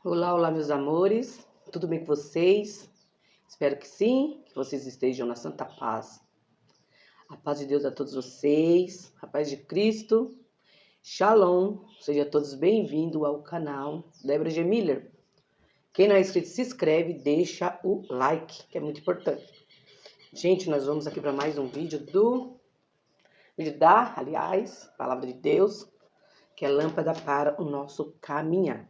Olá, olá, meus amores, tudo bem com vocês? Espero que sim, que vocês estejam na santa paz. A paz de Deus a todos vocês, a paz de Cristo, Shalom, sejam todos bem-vindos ao canal Débora G. Miller. Quem não é inscrito, se inscreve, deixa o like, que é muito importante. Gente, nós vamos aqui para mais um vídeo Palavra de Deus, que é lâmpada para o nosso caminhar.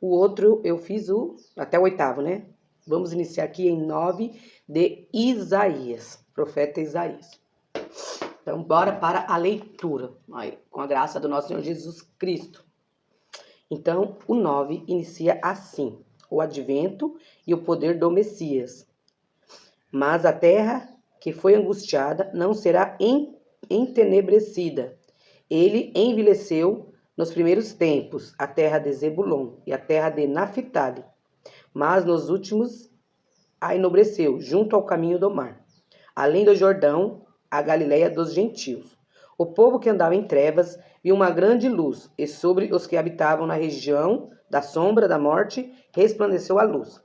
O outro eu fiz até o 8º, né? Vamos iniciar aqui em 9 de Isaías, profeta Isaías. Então, bora para a leitura, aí, com a graça do nosso Senhor Jesus Cristo. Então, o 9 inicia assim: o advento e o poder do Messias. Mas a terra que foi angustiada não será entenebrecida. Ele envelheceu nos primeiros tempos, a terra de Zebulon e a terra de Naphtali, mas nos últimos a enobreceu, junto ao caminho do mar, além do Jordão, a Galileia dos gentios. O povo que andava em trevas viu uma grande luz, e sobre os que habitavam na região da sombra da morte resplandeceu a luz.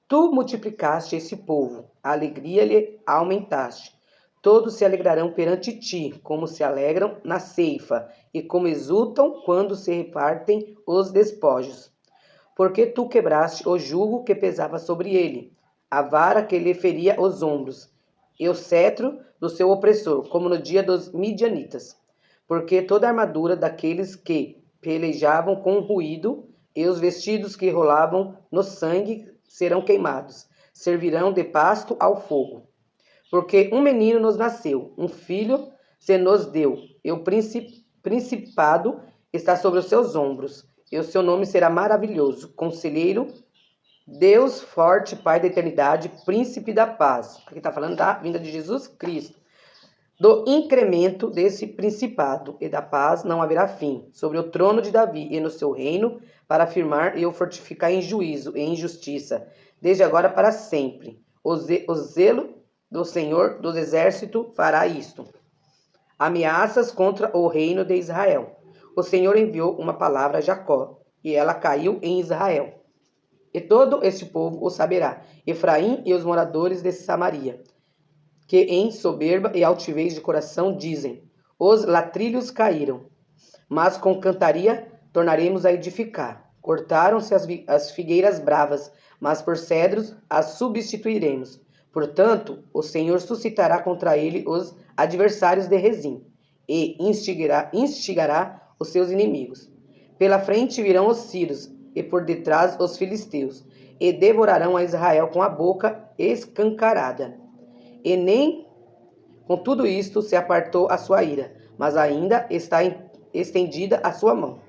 Tu multiplicaste esse povo, a alegria lhe aumentaste. Todos se alegrarão perante ti, como se alegram na ceifa, e como exultam quando se repartem os despojos. Porque tu quebraste o jugo que pesava sobre ele, a vara que lhe feria os ombros, e o cetro do seu opressor, como no dia dos midianitas. Porque toda a armadura daqueles que pelejavam com ruído, e os vestidos que rolavam no sangue serão queimados, servirão de pasto ao fogo. Porque um menino nos nasceu, um filho se nos deu, e o principado está sobre os seus ombros, e o seu nome será maravilhoso, conselheiro, Deus forte, Pai da eternidade, príncipe da paz. Aqui está falando da vinda de Jesus Cristo. Do incremento desse principado e da paz não haverá fim, sobre o trono de Davi e no seu reino, para afirmar e o fortificar em juízo e em justiça, desde agora para sempre. O zelo do Senhor dos Exércitos fará isto. Ameaças contra o reino de Israel. O Senhor enviou uma palavra a Jacó, e ela caiu em Israel. E todo este povo o saberá, Efraim e os moradores de Samaria, que em soberba e altivez de coração dizem: os latrilhos caíram, mas com cantaria tornaremos a edificar. Cortaram-se as figueiras bravas, mas por cedros as substituiremos. Portanto, o Senhor suscitará contra ele os adversários de Rezim, e instigará os seus inimigos. Pela frente virão os sírios, e por detrás os filisteus, e devorarão a Israel com a boca escancarada. E nem com tudo isto se apartou a sua ira, mas ainda está estendida a sua mão.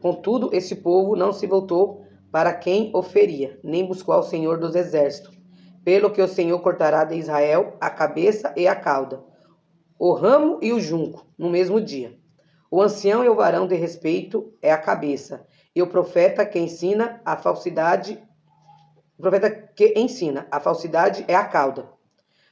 Contudo, este povo não se voltou para quem o feria, nem buscou ao Senhor dos exércitos. Pelo que o Senhor cortará de Israel a cabeça e a cauda, o ramo e o junco, no mesmo dia. O ancião e o varão de respeito é a cabeça, e o profeta que ensina a falsidade é a cauda.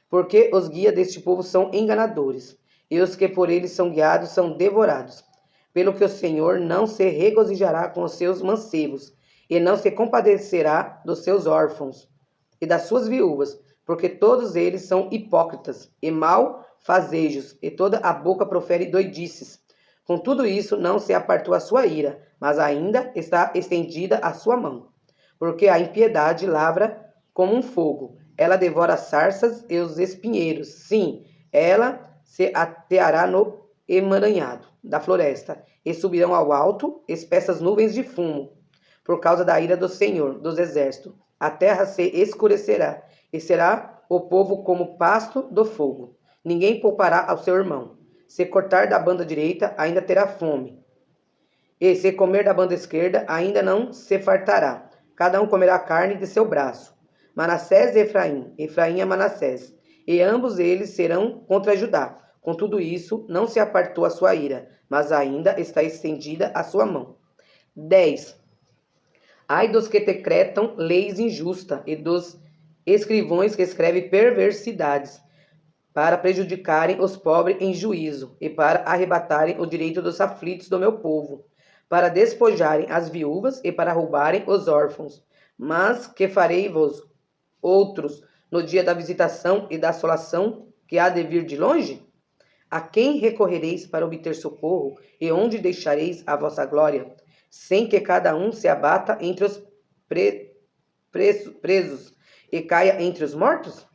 Porque os guias deste povo são enganadores, e os que por eles são guiados são devorados. Pelo que o Senhor não se regozijará com os seus mancebos, e não se compadecerá dos seus órfãos e das suas viúvas, porque todos eles são hipócritas e malfazejos, e toda a boca profere doidices. Com tudo isso não se apartou a sua ira, mas ainda está estendida a sua mão. Porque a impiedade lavra como um fogo, ela devora as sarças e os espinheiros. Sim, ela se ateará no emaranhado da floresta, e subirão ao alto espessas nuvens de fumo, por causa da ira do Senhor dos exércitos. A terra se escurecerá, e será o povo como pasto do fogo. Ninguém poupará ao seu irmão. Se cortar da banda direita, ainda terá fome. E se comer da banda esquerda, ainda não se fartará. Cada um comerá a carne de seu braço. Manassés e Efraim, Efraim é Manassés, e ambos eles serão contra Judá. Com tudo isso, não se apartou a sua ira, mas ainda está estendida a sua mão. 10. Ai dos que decretam leis injustas, e dos escrivões que escrevem perversidades, para prejudicarem os pobres em juízo, e para arrebatarem o direito dos aflitos do meu povo, para despojarem as viúvas e para roubarem os órfãos. Mas que farei-vos outros no dia da visitação e da assolação que há de vir de longe? A quem recorrereis para obter socorro, e onde deixareis a vossa glória, sem que cada um se abata entre os presos e caia entre os mortos?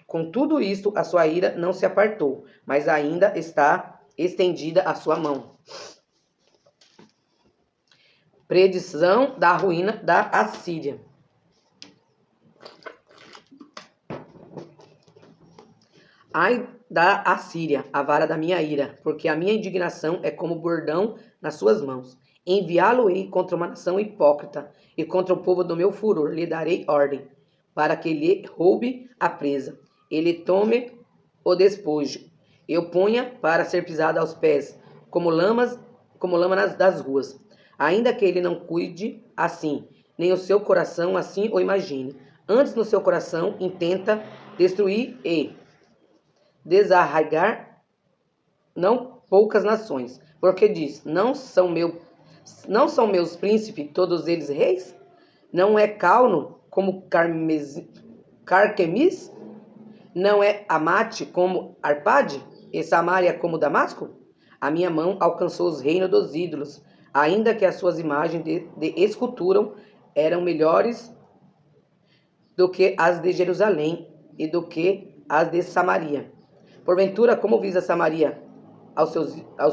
Com tudo isto, a sua ira não se apartou, mas ainda está estendida a sua mão. Predição da ruína da Assíria. Ai da Assíria, a vara da minha ira, porque a minha indignação é como bordão nas suas mãos. Enviá-lo-ei contra uma nação hipócrita, e contra o povo do meu furor lhe darei ordem, para que lhe roube a presa, ele tome o despojo, eu ponha para ser pisado aos pés, como lama das ruas. Ainda que ele não cuide assim, nem o seu coração assim o imagine. Antes no seu coração intenta destruir e desarraigar não poucas nações, porque diz, não são meus príncipes todos eles reis? Não é Cauno como Carquemis? Não é Amate como Arpade? E Samaria como Damasco? A minha mão alcançou os reinos dos ídolos, ainda que as suas imagens de escultura eram melhores do que as de Jerusalém e do que as de Samaria. Porventura, como visa Samaria aos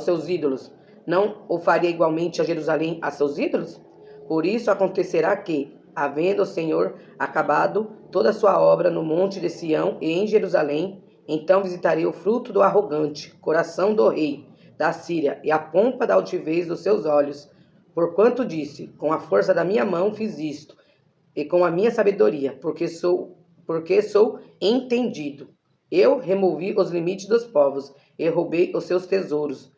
seus ídolos, não o faria igualmente a Jerusalém a seus ídolos? Por isso acontecerá que, havendo o Senhor acabado toda a sua obra no monte de Sião e em Jerusalém, então visitarei o fruto do arrogante coração do rei da Síria e a pompa da altivez dos seus olhos, porquanto disse, com a força da minha mão fiz isto, e com a minha sabedoria, porque sou entendido. Eu removi os limites dos povos, e roubei os seus tesouros,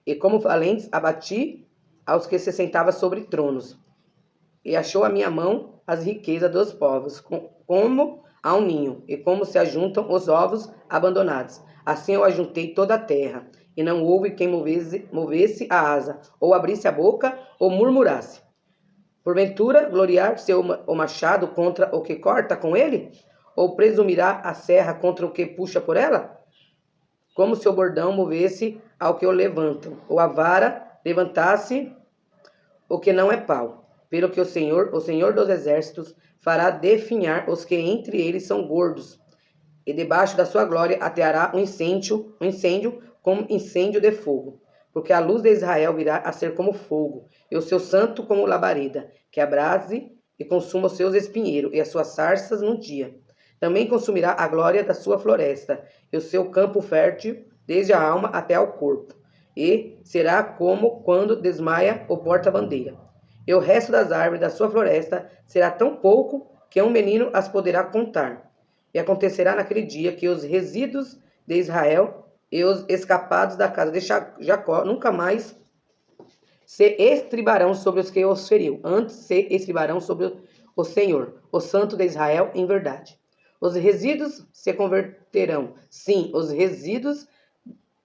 e como valentes abati aos que se sentavam sobre tronos. E achou a minha mão as riquezas dos povos, como a um ninho, e como se ajuntam os ovos abandonados. Assim eu ajuntei toda a terra, e não houve quem movesse a asa, ou abrisse a boca, ou murmurasse. Porventura, gloriar-se o machado contra o que corta com ele? Ou presumirá a serra contra o que puxa por ela? Como se o bordão movesse ao que o levantam, ou a vara levantasse o que não é pau. Pelo que o Senhor dos exércitos, fará definhar os que entre eles são gordos, e debaixo da sua glória ateará um incêndio como incêndio de fogo. Porque a luz de Israel virá a ser como fogo, e o seu santo como labareda, que abrase e consuma os seus espinheiros e as suas sarças num dia. Também consumirá a glória da sua floresta, e o seu campo fértil, desde a alma até ao corpo. E será como quando desmaia o porta-bandeira. E o resto das árvores da sua floresta será tão pouco que um menino as poderá contar. E acontecerá naquele dia que os resíduos de Israel e os escapados da casa de Jacó nunca mais se estribarão sobre os que os feriu, antes se estribarão sobre o Senhor, o Santo de Israel, em verdade. Os resíduos se converterão, sim, os resíduos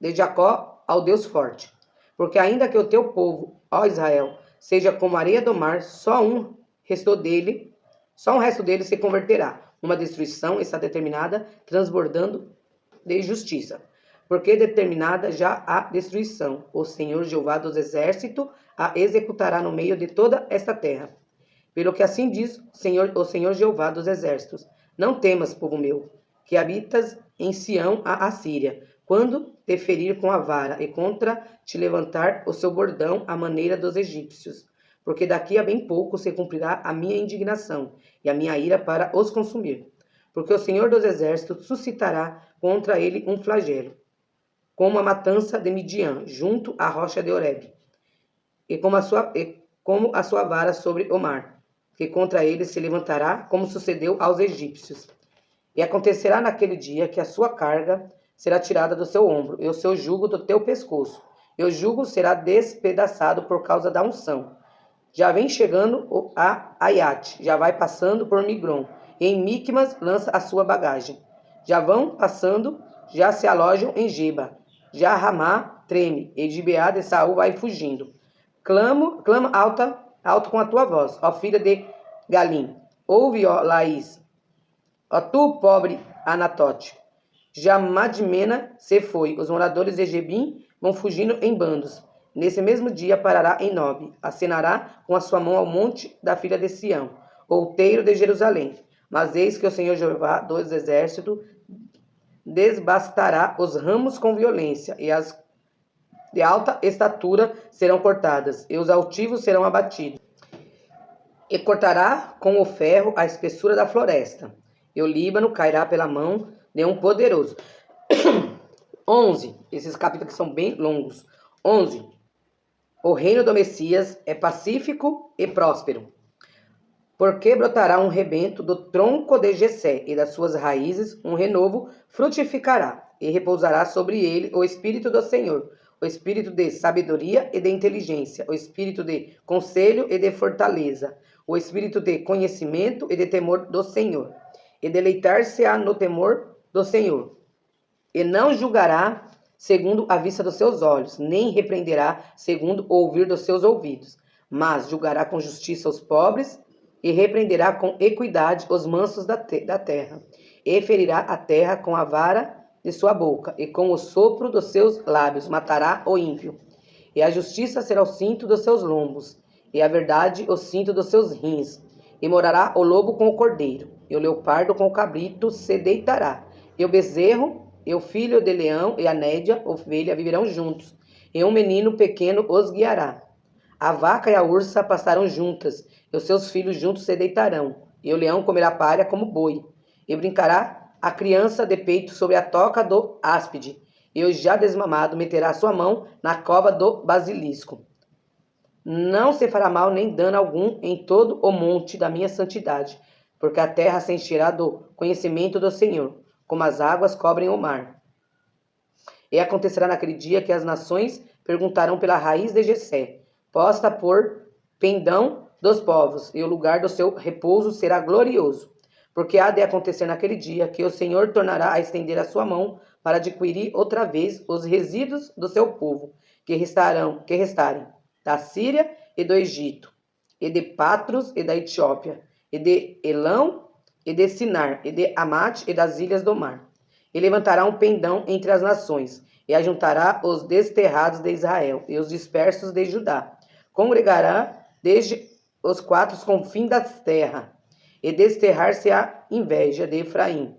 de Jacó ao Deus forte. Porque ainda que o teu povo, ó Israel, seja como a areia do mar, só um resto dele se converterá. Uma destruição está determinada, transbordando de justiça. Porque determinada já a destruição, o Senhor Jeová dos exércitos a executará no meio de toda esta terra. Pelo que assim diz o Senhor Jeová dos exércitos: não temas, povo meu, que habitas em Sião a Assíria, quando te ferir com a vara e contra te levantar o seu bordão à maneira dos egípcios. Porque daqui a bem pouco se cumprirá a minha indignação e a minha ira para os consumir. Porque o Senhor dos exércitos suscitará contra ele um flagelo, como a matança de Midian, junto à rocha de Horebe, e como a sua vara sobre o mar, que contra ele se levantará, como sucedeu aos egípcios. E acontecerá naquele dia que a sua carga será tirada do seu ombro, e o seu jugo do teu pescoço, e o jugo será despedaçado por causa da unção. Já vem chegando a Aiate, já vai passando por Migron, e em Micmas lança a sua bagagem. Já vão passando, já se alojam em Geba. Já Ramá treme, e Gibeá de Saul vai fugindo. Clama alto com a tua voz, ó filha de Galim. Ouve, ó Laís, ó tu, pobre Anatote. Já Madmena se foi, os moradores de Gebim vão fugindo em bandos. Nesse mesmo dia parará em Nob, acenará com a sua mão ao monte da filha de Sião, outeiro de Jerusalém. Mas eis que o Senhor Jeová dos exércitos desbastará os ramos com violência, e as de alta estatura serão cortadas, e os altivos serão abatidos. E cortará com o ferro a espessura da floresta, e o Líbano cairá pela mão de um poderoso. 11. Esses capítulos são bem longos. 11. O reino do Messias é pacífico e próspero. Porque brotará um rebento do tronco de Jessé, e das suas raízes um renovo frutificará, e repousará sobre ele o Espírito do Senhor, o Espírito de sabedoria e de inteligência, o Espírito de conselho e de fortaleza, o Espírito de conhecimento e de temor do Senhor. E deleitar-se-á no temor do Senhor. E não julgará segundo a vista dos seus olhos, nem repreenderá segundo o ouvir dos seus ouvidos, mas julgará com justiça os pobres, e repreenderá com equidade os mansos da terra, e ferirá a terra com a vara de sua boca, e com o sopro dos seus lábios matará o ímpio. E a justiça será o cinto dos seus lombos, e a verdade o cinto dos seus rins. E morará o lobo com o cordeiro, e o leopardo com o cabrito se deitará, e o bezerro, e o filho de leão, e a nédia, ovelha, viverão juntos, e um menino pequeno os guiará. A vaca e a ursa passarão juntas, e os seus filhos juntos se deitarão, e o leão comerá palha como boi, e brincará a criança de peito sobre a toca do áspide, e o já desmamado meterá sua mão na cova do basilisco. Não se fará mal nem dano algum em todo o monte da minha santidade, porque a terra se encherá do conhecimento do Senhor, como as águas cobrem o mar. E acontecerá naquele dia que as nações perguntarão pela raiz de Jessé, posta por pendão dos povos, e o lugar do seu repouso será glorioso. Porque há de acontecer naquele dia que o Senhor tornará a estender a sua mão para adquirir outra vez os resíduos do seu povo, que restarem da Síria e do Egito, e de Patros e da Etiópia, e de Elão e de Sinar, e de Amate e das ilhas do mar. E levantará um pendão entre as nações, e ajuntará os desterrados de Israel e os dispersos de Judá. Congregará desde os quatro confins da terra, e desterrar-se-á inveja de Efraim.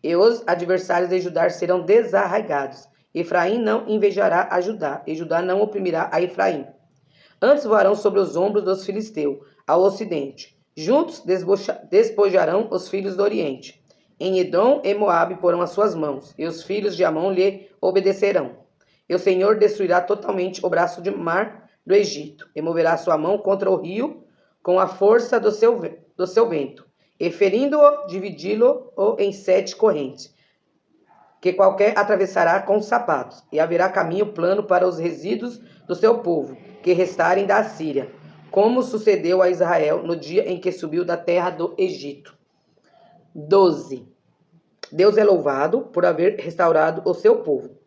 E os adversários de Judá serão desarraigados. Efraim não invejará a Judá, e Judá não oprimirá a Efraim. Antes voarão sobre os ombros dos filisteus, ao ocidente. Juntos despojarão os filhos do oriente. Em Edom e Moabe porão as suas mãos, e os filhos de Amon lhe obedecerão. E o Senhor destruirá totalmente o braço de mar do Egito, e moverá sua mão contra o rio com a força do seu vento, e ferindo-o, dividi-lo em 7 correntes, que qualquer atravessará com os sapatos, e haverá caminho plano para os resíduos do seu povo, que restarem da Assíria, como sucedeu a Israel no dia em que subiu da terra do Egito. 12. Deus é louvado por haver restaurado o seu povo.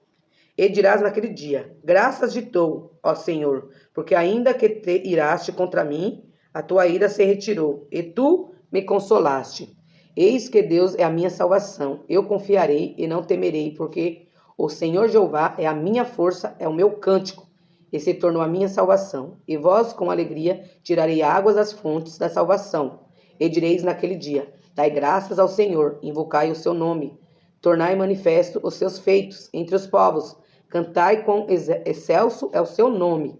E dirás naquele dia: graças te dou, ó Senhor, porque ainda que te iraste contra mim, a tua ira se retirou, e tu me consolaste. Eis que Deus é a minha salvação, eu confiarei e não temerei, porque o Senhor Jeová é a minha força, é o meu cântico, e se tornou a minha salvação. E vós, com alegria, tirarei águas das fontes da salvação. E direis naquele dia: dai graças ao Senhor, invocai o seu nome, tornai manifesto os seus feitos entre os povos, cantai quão excelso é o seu nome.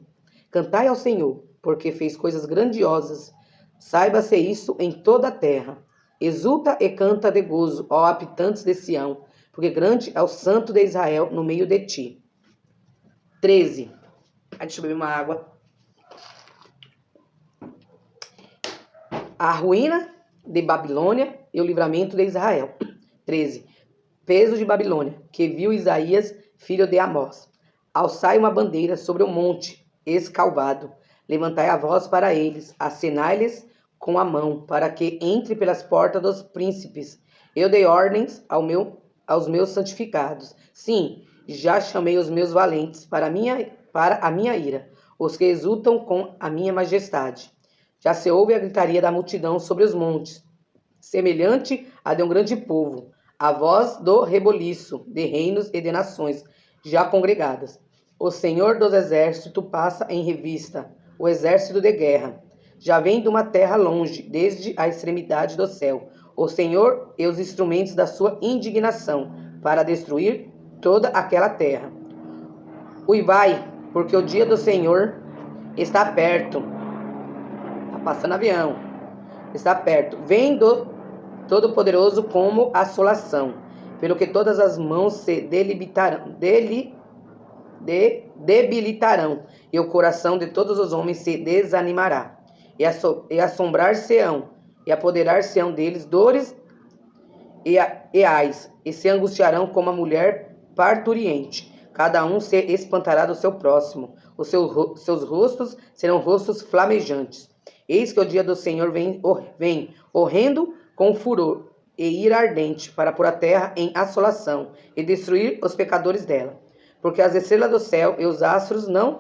Cantai ao Senhor, porque fez coisas grandiosas. Saiba-se isso em toda a terra. Exulta e canta de gozo, ó habitantes de Sião, porque grande é o santo de Israel no meio de ti. 13. Deixa eu beber uma água. A ruína de Babilônia e o livramento de Israel. 13. Peso de Babilônia, que viu Isaías, filho de Amós. Alçai uma bandeira sobre o monte escalvado. Levantai a voz para eles, acenai-lhes com a mão, para que entre pelas portas dos príncipes. Eu dei ordens aos meus santificados. Sim, já chamei os meus valentes para a minha ira. os que exultam com a minha majestade. Já se ouve a gritaria da multidão sobre os montes, semelhante à de um grande povo, a voz do reboliço de reinos e de nações já congregadas. O Senhor dos exércitos passa em revista o exército de guerra. Já vem de uma terra longe, desde a extremidade do céu, o Senhor e os instrumentos da sua indignação, para destruir toda aquela terra. Uivai, porque o dia do Senhor está perto. Está passando avião. Está perto. Vem do Todo-Poderoso como assolação, pelo que todas as mãos se debilitarão, e o coração de todos os homens se desanimará, e assombrar-se-ão, e apoderar-se-ão deles dores e ais, e se angustiarão como a mulher parturiente. Cada um se espantará do seu próximo, os seus rostos serão rostos flamejantes. Eis que o dia do Senhor vem horrendo com furor e ira ardente, para pôr a terra em assolação e destruir os pecadores dela. Porque as estrelas do céu e os astros não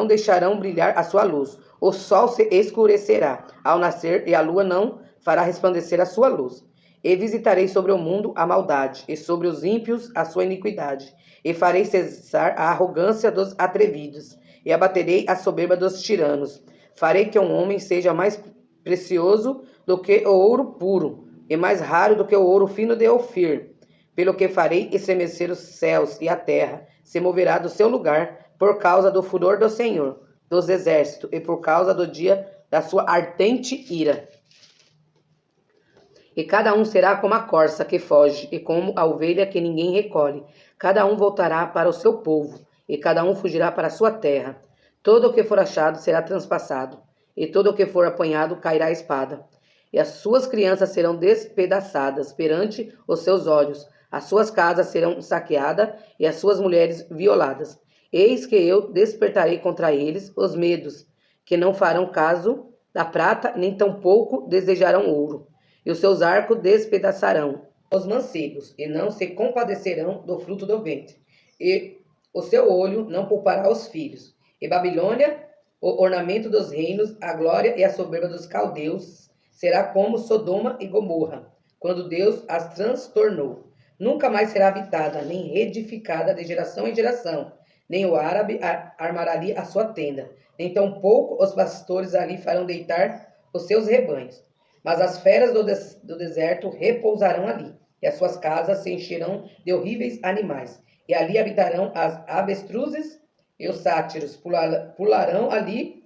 deixarão brilhar a sua luz. O sol se escurecerá ao nascer, e a lua não fará resplandecer a sua luz. E visitarei sobre o mundo a maldade, e sobre os ímpios a sua iniquidade. E farei cessar a arrogância dos atrevidos, e abaterei a soberba dos tiranos. Farei que um homem seja mais precioso do que o ouro puro, e mais raro do que o ouro fino de Ofir. Pelo que farei estremecer os céus, e a terra se moverá do seu lugar, por causa do furor do Senhor dos exércitos, e por causa do dia da sua ardente ira. E cada um será como a corça que foge, e como a ovelha que ninguém recolhe. Cada um voltará para o seu povo, e cada um fugirá para a sua terra. Todo o que for achado será transpassado, e todo o que for apanhado cairá a espada. E as suas crianças serão despedaçadas perante os seus olhos. As suas casas serão saqueadas, e as suas mulheres violadas. Eis que eu despertarei contra eles os medos, que não farão caso da prata, nem tampouco desejarão ouro. E os seus arcos despedaçarão os mancebos, e não se compadecerão do fruto do ventre. E o seu olho não poupará os filhos. E Babilônia, o ornamento dos reinos, a glória e a soberba dos caldeus, será como Sodoma e Gomorra, quando Deus as transtornou. Nunca mais será habitada, nem reedificada de geração em geração. Nem o árabe armará ali a sua tenda, nem tampouco os pastores ali farão deitar os seus rebanhos. Mas as feras do deserto repousarão ali, e as suas casas se encherão de horríveis animais. E ali habitarão as avestruzes, e os sátiros pularão ali,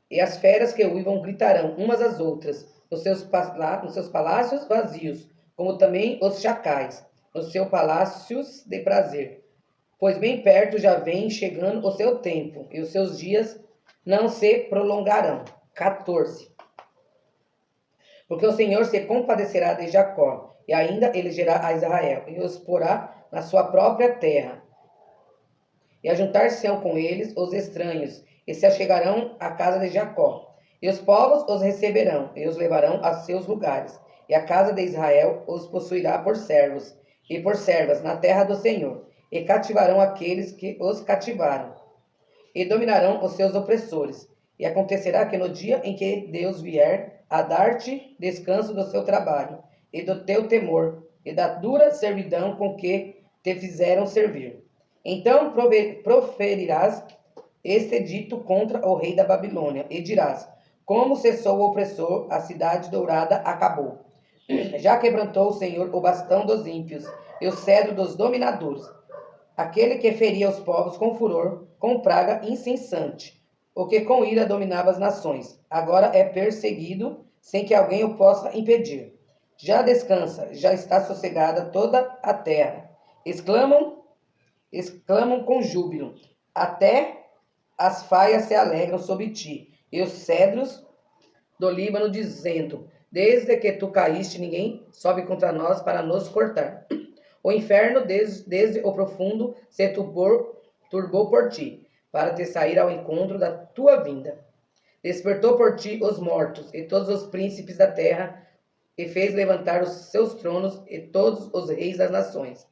e as feras que uivam gritarão umas às outras, nos seus palácios vazios, como também os chacais, nos seus palácios de prazer. Pois bem perto já vem chegando o seu tempo, e os seus dias não se prolongarão. 14. Porque o Senhor se compadecerá de Jacó, e ainda elegerá a Israel, e os porá na sua própria terra. E ajuntar-se-ão com eles os estranhos, e se achegarão à casa de Jacó. E os povos os receberão, e os levarão a seus lugares. E a casa de Israel os possuirá por servos, e por servas na terra do Senhor. E cativarão aqueles que os cativaram, e dominarão os seus opressores. E acontecerá que no dia em que Deus vier a dar-te descanso do seu trabalho, e do teu temor, e da dura servidão com que te fizeram servir, então proferirás este dito contra o rei da Babilônia, e dirás: como cessou o opressor, a cidade dourada acabou. Já quebrantou o Senhor o bastão dos ímpios, e o cedro dos dominadores, aquele que feria os povos com furor, com praga incessante, o que com ira dominava as nações. Agora é perseguido, sem que alguém o possa impedir. Já descansa, já está sossegada toda a terra. Exclamam com júbilo. Até as faias se alegram sobre ti, e os cedros do Líbano, dizendo: desde que tu caíste, ninguém sobe contra nós para nos cortar. O inferno, desde o profundo, se turbou por ti, para te sair ao encontro da tua vinda. Despertou por ti os mortos e todos os príncipes da terra, e fez levantar os seus tronos e todos os reis das nações.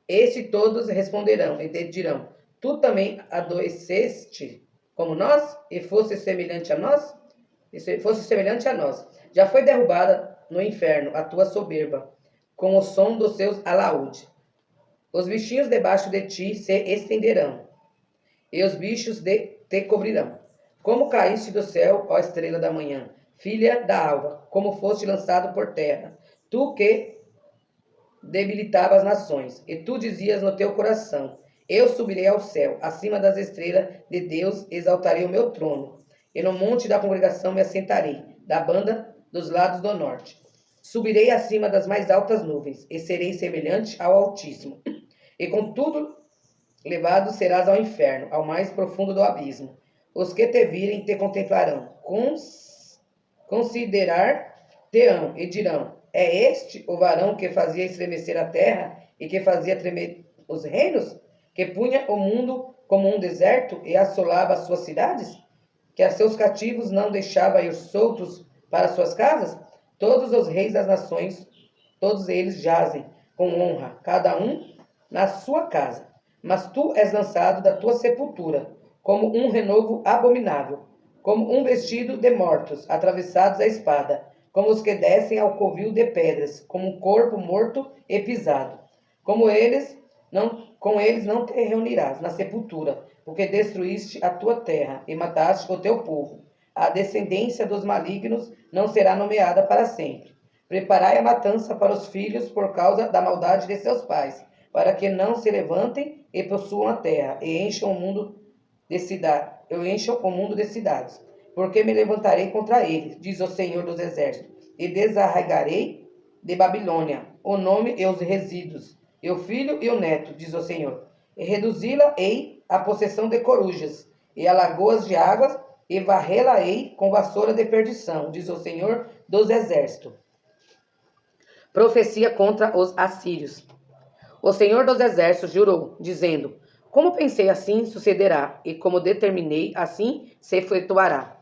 Estes todos responderão e te dirão: Tu também adoeceste como nós, e fosse semelhante a nós? Já foi derrubada no inferno a tua soberba, com o som dos seus alaúde. Os bichinhos debaixo de ti se estenderão, e os bichos te cobrirão. Como caíste do céu, ó estrela da manhã, filha da alva, como foste lançado por terra, tu que debilitava as nações, e tu dizias no teu coração: eu subirei ao céu, acima das estrelas de Deus exaltarei o meu trono, e no monte da congregação me assentarei, da banda dos lados do norte. Subirei acima das mais altas nuvens, e serei semelhante ao Altíssimo. E contudo, levado serás ao inferno, ao mais profundo do abismo. Os que te virem te contemplarão, considerar-te-ão e dirão: é este o varão que fazia estremecer a terra e que fazia tremer os reinos? Que punha o mundo como um deserto e assolava as suas cidades? Que a seus cativos não deixava ir soltos para suas casas? Todos os reis das nações, todos eles jazem com honra, cada um na sua casa. Mas tu és lançado da tua sepultura, como um renovo abominável, como um vestido de mortos, atravessados à espada, como os que descem ao covil de pedras, como um corpo morto e pisado. Com eles não te reunirás na sepultura, porque destruíste a tua terra e mataste o teu povo. A descendência dos malignos não será nomeada para sempre. Preparai a matança para os filhos por causa da maldade de seus pais, para que não se levantem e possuam a terra, e encham o mundo de cidades. Porque me levantarei contra eles, diz o Senhor dos Exércitos, e desarraigarei de Babilônia o nome e os resíduos, e o filho e o neto, diz o Senhor. E reduzi-la-ei à possessão de corujas, e a lagoas de águas, e varrê-la-ei com vassoura de perdição, diz o Senhor dos Exércitos. Profecia contra os assírios. O Senhor dos Exércitos jurou, dizendo: como pensei, assim sucederá, e como determinei, assim se efetuará.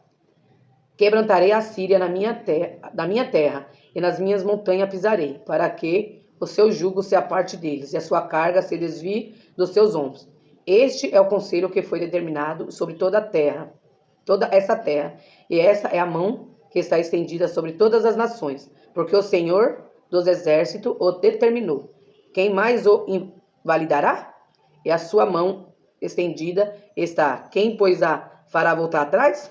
Quebrantarei a Síria na minha terra, e nas minhas montanhas pisarei, para que o seu jugo se aparte deles, e a sua carga se desvie dos seus ombros. Este é o conselho que foi determinado sobre toda essa terra, e essa é a mão que está estendida sobre todas as nações, porque o Senhor dos Exércitos o determinou. Quem mais o invalidará? E a sua mão estendida está. Quem, pois, a fará voltar atrás?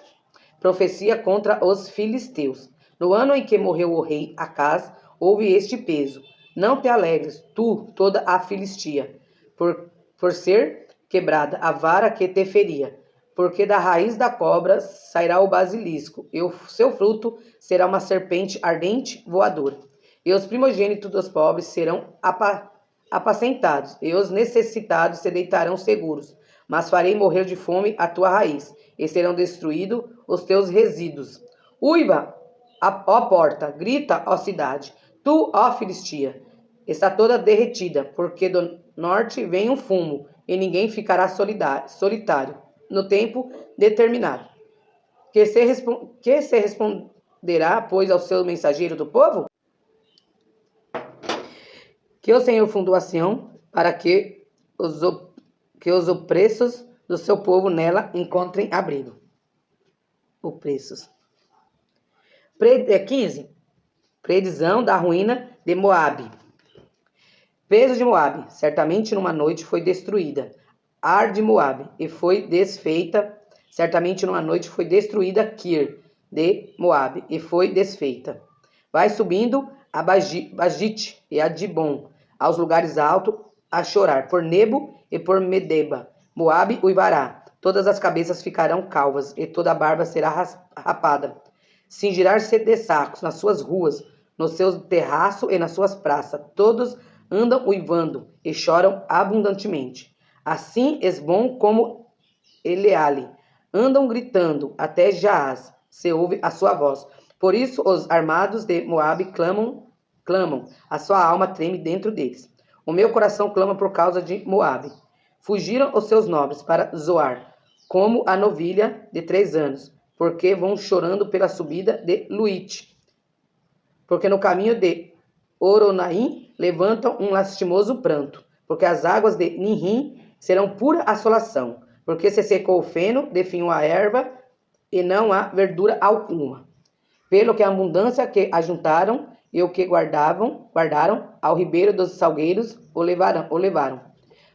Profecia contra os filisteus. No ano em que morreu o rei Acaz, houve este peso. Não te alegres, tu, toda a Filistia, por ser quebrada a vara que te feria. Porque da raiz da cobra sairá o basilisco, e o seu fruto será uma serpente ardente voadora. E os primogênitos dos pobres serão apacentados, e os necessitados se deitarão seguros. Mas farei morrer de fome a tua raiz, e serão destruídos os teus resíduos. Uiva, ó porta, grita, ó cidade, tu, ó Filistia, está toda derretida, porque do norte vem um fumo, e ninguém ficará solitário no tempo determinado. Que se responderá, pois, ao seu mensageiro do povo? Que o Senhor fundou a Sião, para que os opressos do seu povo nela encontrem abrigo. Opressos. 15. Predição da ruína de Moabe. Peso de Moabe. Certamente numa noite foi destruída. Ar de Moabe. E foi desfeita. Certamente numa noite foi destruída Kir de Moabe. E foi desfeita. Vai subindo a Bagite e a Dibon, aos lugares altos, a chorar, por Nebo e por Medeba. Moabe uivará, todas as cabeças ficarão calvas, e toda a barba será rapada. Cingirá-se de sacos nas suas ruas, nos seus terraços e nas suas praças. Todos andam uivando e choram abundantemente. Assim Esbom como Eleale andam gritando, até Jaaz se ouve a sua voz. Por isso os armados de Moabe clamam, a sua alma treme dentro deles. O meu coração clama por causa de Moabe. Fugiram os seus nobres para Zoar, como a novilha de 3 anos, porque vão chorando pela subida de Luite. Porque no caminho de Oronaim levantam um lastimoso pranto, porque as águas de Ninrim serão pura assolação, porque se secou o feno, definhou a erva, e não há verdura alguma. Pelo que a abundância que ajuntaram e o que guardaram, ao ribeiro dos salgueiros o levaram.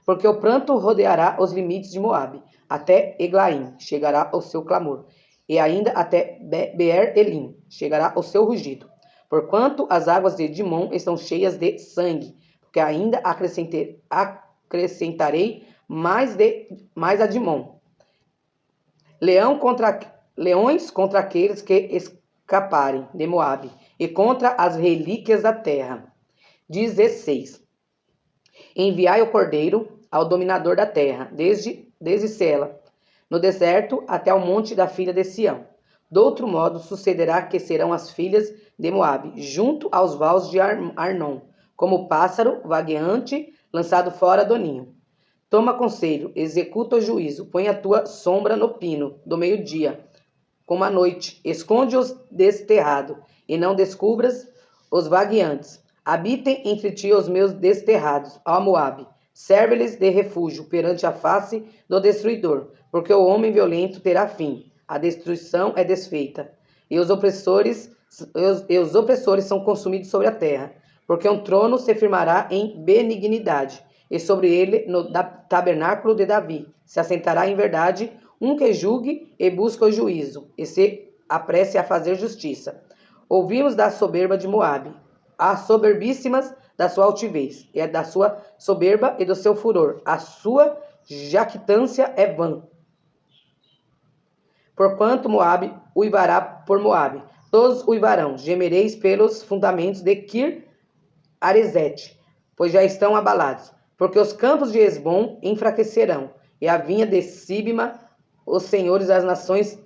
Porque o pranto rodeará os limites de Moabe, até Eglaim chegará o seu clamor, e ainda até Beer-Elim chegará o seu rugido. Porquanto as águas de Dimon estão cheias de sangue, porque ainda acrescentarei mais a Dimon. Leões contra aqueles que escaparem de Moabe, e contra as relíquias da terra. 16. Enviai o cordeiro ao dominador da terra, desde Sela, no deserto, até o monte da filha de Sião. Do outro modo sucederá que serão as filhas de Moabe, junto aos vales de Arnon, como pássaro vagueante lançado fora do ninho. Toma conselho, executa o juízo, põe a tua sombra no pino do meio-dia, como a noite, esconde-os desterrado, e não descubras os vagueantes. Habitem entre ti os meus desterrados, ó Moabe, serve-lhes de refúgio perante a face do destruidor, porque o homem violento terá fim, a destruição é desfeita, e os opressores são consumidos sobre a terra, porque um trono se firmará em benignidade, e sobre ele, no tabernáculo de Davi, se assentará em verdade um que julgue e busca o juízo, e se apresse a fazer justiça. Ouvimos da soberba de Moabe, as soberbíssimas da sua altivez, e da sua soberba e do seu furor. A sua jactância é vã. Porquanto Moabe uivará por Moabe, todos uivarão, gemereis pelos fundamentos de Kir-Aresete, pois já estão abalados. Porque os campos de Esbom enfraquecerão, e a vinha de Sibma os senhores das nações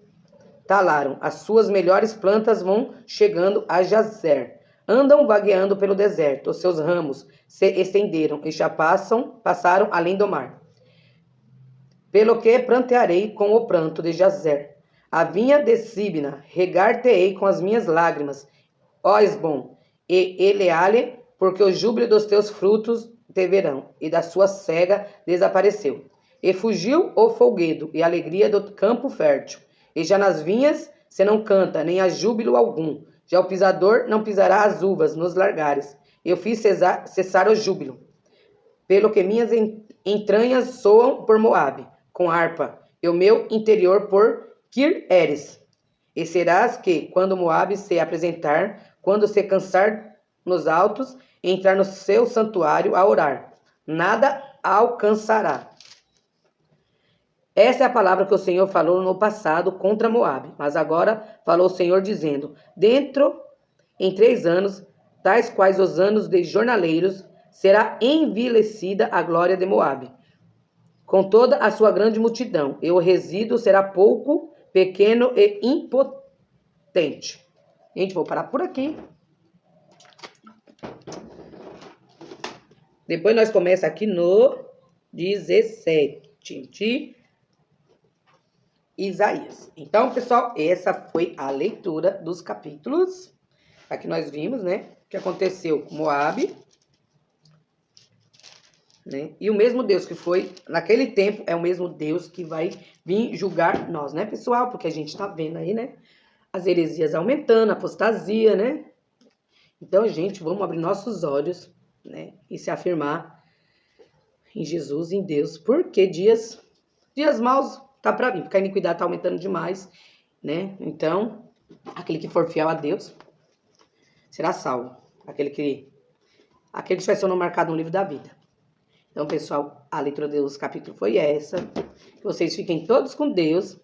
talaram. As suas melhores plantas vão chegando a Jazer. Andam vagueando pelo deserto, os seus ramos se estenderam e já passaram além do mar. Pelo que prantearei com o pranto de Jazer. A vinha de Sibma regar-te-ei com as minhas lágrimas, ó Esbom, e Eleale, porque o júbilo dos teus frutos te verão, e da sua cega desapareceu. E fugiu o folguedo, e a alegria do campo fértil. E já nas vinhas se não canta, nem há júbilo algum. Já o pisador não pisará as uvas nos largares. Eu fiz cessar o júbilo. Pelo que minhas entranhas soam por Moabe, com harpa, e o meu interior por Kir-Eres. E serás que, quando Moabe se apresentar, quando se cansar nos altos, entrar no seu santuário a orar, nada alcançará. Essa é a palavra que o Senhor falou no passado contra Moabe, mas agora falou o Senhor dizendo, em 3 anos, tais quais os anos de jornaleiros, será envilecida a glória de Moabe, com toda a sua grande multidão, e o resíduo será pouco, pequeno e impotente. Gente, vou parar por aqui. Depois nós começamos aqui no 17 de Isaías. Então, pessoal, essa foi a leitura dos capítulos. Aqui nós vimos, né, o que aconteceu com Moabe, né? E o mesmo Deus que foi naquele tempo é o mesmo Deus que vai vir julgar nós, né, pessoal? Porque a gente tá vendo aí, né, as heresias aumentando, a apostasia, né? Então, gente, vamos abrir nossos olhos, né, e se afirmar em Jesus, em Deus, porque dias maus tá para vir, porque a iniquidade tá aumentando demais, né? Então, aquele que for fiel a Deus será salvo, aquele que vai ser marcado no livro da vida. Então, pessoal, a leitura dos capítulos foi essa. Que vocês fiquem todos com Deus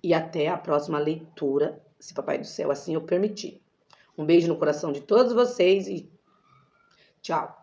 e até a próxima leitura, se Papai do Céu assim o permitir. Um beijo no coração de todos vocês e tchau.